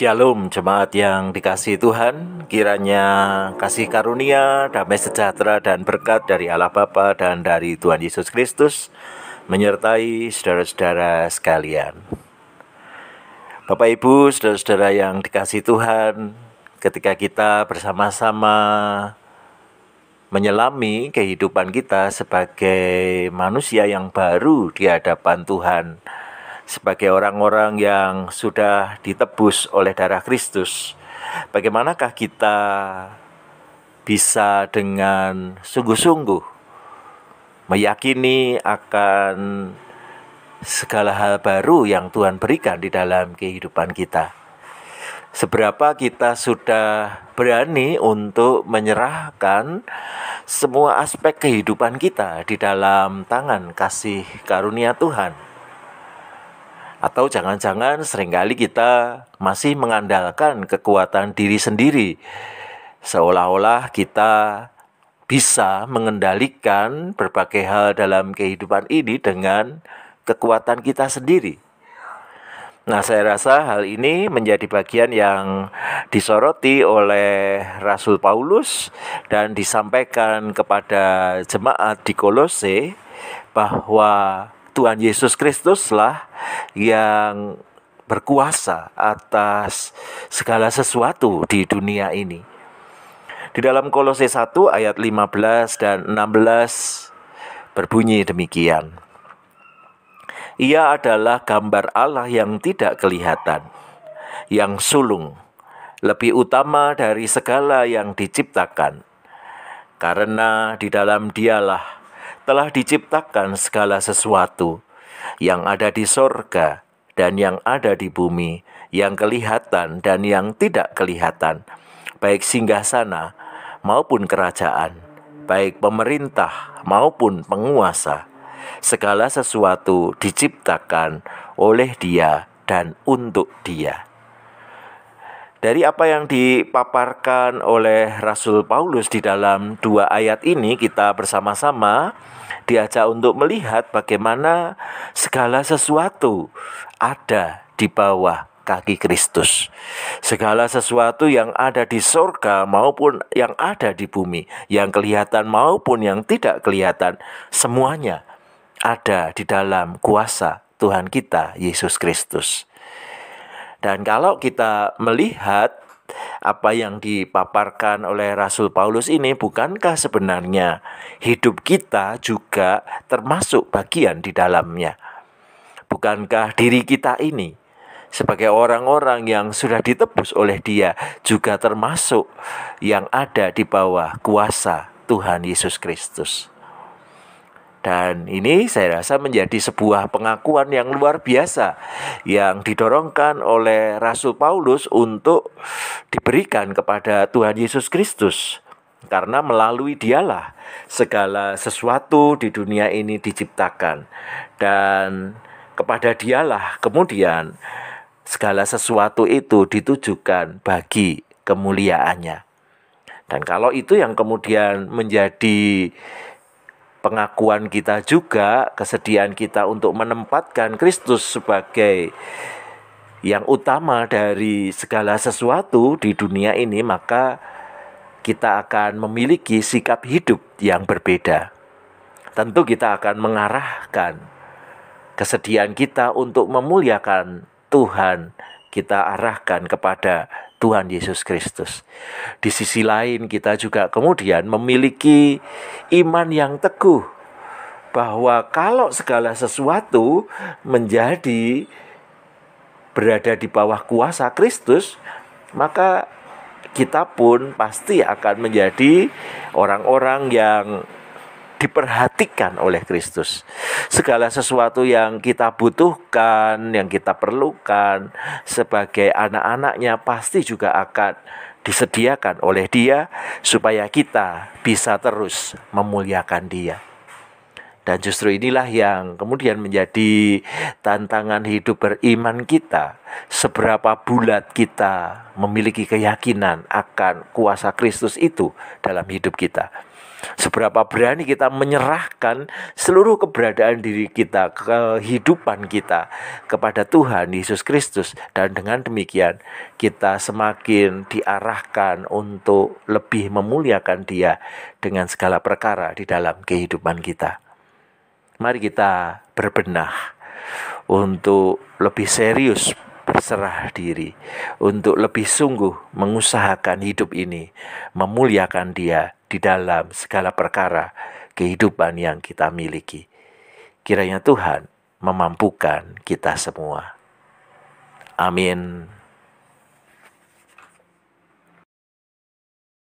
Shalom jemaat yang dikasihi Tuhan, kiranya kasih karunia, damai sejahtera dan berkat dari Allah Bapa dan dari Tuhan Yesus Kristus menyertai saudara-saudara sekalian. Bapak Ibu, saudara-saudara yang dikasihi Tuhan, ketika kita bersama-sama menyelami kehidupan kita sebagai manusia yang baru di hadapan Tuhan, sebagai orang-orang yang sudah ditebus oleh darah Kristus, bagaimanakah kita bisa dengan sungguh-sungguh meyakini akan segala hal baru yang Tuhan berikan di dalam kehidupan kita? Seberapa kita sudah berani untuk menyerahkan semua aspek kehidupan kita di dalam tangan kasih karunia Tuhan? Atau jangan-jangan seringkali kita masih mengandalkan kekuatan diri sendiri, seolah-olah kita bisa mengendalikan berbagai hal dalam kehidupan ini dengan kekuatan kita sendiri. Nah, saya rasa hal ini menjadi bagian yang disoroti oleh Rasul Paulus dan disampaikan kepada jemaat di Kolose bahwa Tuhan Yesus Kristuslah yang berkuasa atas segala sesuatu di dunia ini. Di dalam Kolose 1 ayat 15 dan 16 berbunyi demikian. Ia adalah gambar Allah yang tidak kelihatan, yang sulung, lebih utama dari segala yang diciptakan. Karena di dalam Dialah telah diciptakan segala sesuatu yang ada di sorga dan yang ada di bumi, yang kelihatan dan yang tidak kelihatan, baik singgasana maupun kerajaan, baik pemerintah maupun penguasa. Segala sesuatu diciptakan oleh Dia dan untuk Dia. Dari apa yang dipaparkan oleh Rasul Paulus di dalam 2 ayat ini, kita bersama-sama diajak untuk melihat bagaimana segala sesuatu ada di bawah kaki Kristus. Segala sesuatu yang ada di sorga maupun yang ada di bumi, yang kelihatan maupun yang tidak kelihatan, semuanya ada di dalam kuasa Tuhan kita, Yesus Kristus. Dan kalau kita melihat apa yang dipaparkan oleh Rasul Paulus ini, bukankah sebenarnya hidup kita juga termasuk bagian di dalamnya? Bukankah diri kita ini sebagai orang-orang yang sudah ditebus oleh Dia juga termasuk yang ada di bawah kuasa Tuhan Yesus Kristus? Dan ini saya rasa menjadi sebuah pengakuan yang luar biasa yang didorongkan oleh Rasul Paulus untuk diberikan kepada Tuhan Yesus Kristus. Karena melalui Dialah segala sesuatu di dunia ini diciptakan. Dan kepada Dialah kemudian segala sesuatu itu ditujukan bagi kemuliaannya. Dan kalau itu yang kemudian menjadi pengakuan kita juga, kesediaan kita untuk menempatkan Kristus sebagai yang utama dari segala sesuatu di dunia ini, maka kita akan memiliki sikap hidup yang berbeda. Tentu kita akan mengarahkan kesediaan kita untuk memuliakan Tuhan, kita arahkan kepada Tuhan Yesus Kristus. Di sisi lain kita juga kemudian memiliki iman yang teguh bahwa kalau segala sesuatu menjadi berada di bawah kuasa Kristus, maka kita pun pasti akan menjadi orang-orang yang diperhatikan oleh Kristus. Segala sesuatu yang kita butuhkan, yang kita perlukan sebagai anak-anaknya pasti juga akan disediakan oleh Dia supaya kita bisa terus memuliakan Dia. Dan justru inilah yang kemudian menjadi tantangan hidup beriman kita. Seberapa bulat kita memiliki keyakinan akan kuasa Kristus itu dalam hidup kita. Seberapa berani kita menyerahkan seluruh keberadaan diri kita, kehidupan kita kepada Tuhan Yesus Kristus. Dan dengan demikian kita semakin diarahkan untuk lebih memuliakan Dia dengan segala perkara di dalam kehidupan kita. Mari kita berbenah untuk lebih serius berserah diri, untuk lebih sungguh mengusahakan hidup ini, memuliakan Dia di dalam segala perkara kehidupan yang kita miliki. Kiranya Tuhan memampukan kita semua. Amin.